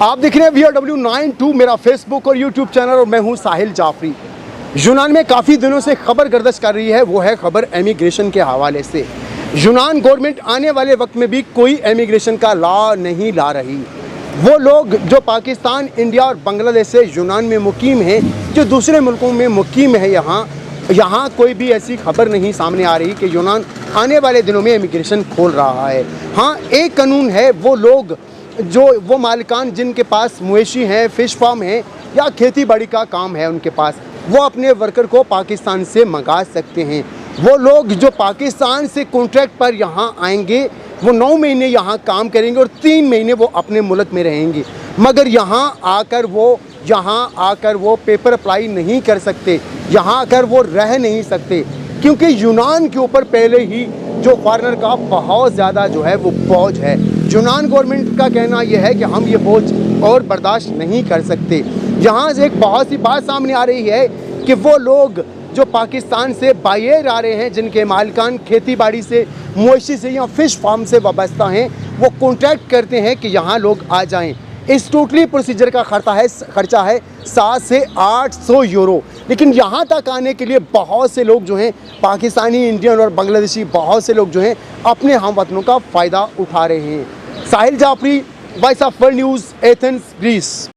आप देख रहे हैं VRW92 मेरा फेसबुक और यूट्यूब चैनल और मैं हूं साहिल जाफरी। यूनान में काफ़ी दिनों से खबर गर्दिश कर रही है, वो है खबर एमिग्रेशन के हवाले से। यूनान गवर्नमेंट आने वाले वक्त में भी कोई एमिग्रेशन का लॉ नहीं ला रही। वो लोग जो पाकिस्तान, इंडिया और बांग्लादेश से यूनान में मुकीम हैं, जो दूसरे मुल्कों में मुकीम है, यहाँ कोई भी ऐसी खबर नहीं सामने आ रही कि यूनान आने वाले दिनों में इमिग्रेशन खोल रहा है। हाँ, एक कानून है, वो लोग वो मालिकान जिनके पास मवेशी हैं, फ़िश फार्म है या खेती बाड़ी का काम है, उनके पास वो अपने वर्कर को पाकिस्तान से मंगा सकते हैं। वो लोग जो पाकिस्तान से कॉन्ट्रैक्ट पर यहाँ आएंगे, वो 9 महीने यहाँ काम करेंगे और 3 महीने वो अपने मुल्क में रहेंगे, मगर यहाँ आकर वो पेपर अप्लाई नहीं कर सकते, यहाँ आकर वो रह नहीं सकते, क्योंकि यूनान के ऊपर पहले ही जो फॉरेनर का बहुत ज़्यादा जो है वो बोझ है। यूनान गवर्नमेंट का कहना यह है कि हम ये बोझ और बर्दाश्त नहीं कर सकते। यहाँ से एक बहुत सी बात सामने आ रही है कि वो लोग जो पाकिस्तान से बाहर आ रहे हैं, जिनके मालिकान खेती बाड़ी से, मवेशी से या फ़िश फार्म से वाबस्ता हैं, वो कॉन्ट्रैक्ट करते हैं कि यहाँ लोग आ जाएं। इस टोटली प्रोसीजर का खर्चा है 7 से 800 यूरो। लेकिन यहाँ तक आने के लिए बहुत से लोग जो हैं, पाकिस्तानी, इंडियन और बांग्लादेशी बहुत से लोग जो हैं, अपने हमवतनों का फ़ायदा उठा रहे हैं। Sahil Jafri, voice of world news, Athens, Greece.